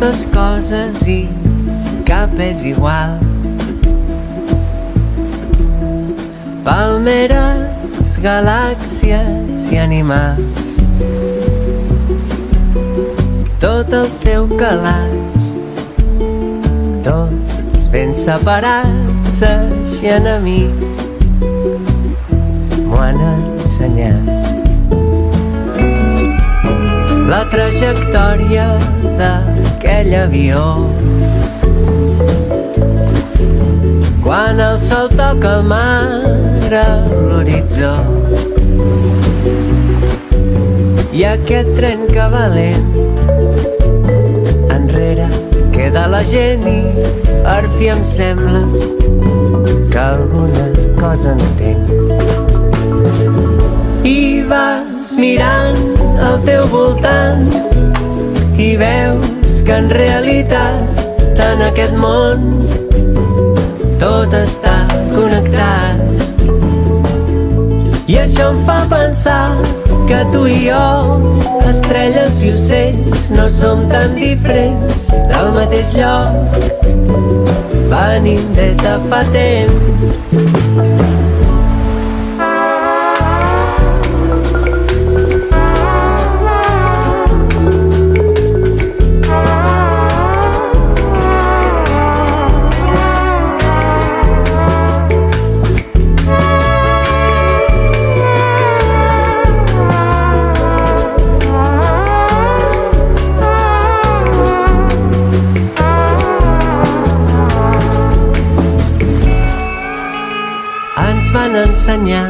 moltes coses i cap és igual. Palmeres, galàxies i animals, tot el seu calaix, tots ben separats, així enemics, m'ho han ensenyat. La trajectòria d'aquell avió, quan el sol toca el mar a l'horitzó, i aquest tren que va lent, enrere queda la gent i per fi em sembla que alguna cosa entenc. I vas mirant al teu voltant i veus que en realitat en aquest món tot està connectat. I això em fa pensar que tu i jo, estrelles i ocells, no som tan diferents del mateix lloc. Venim des de fa temps. Ens van ensenyar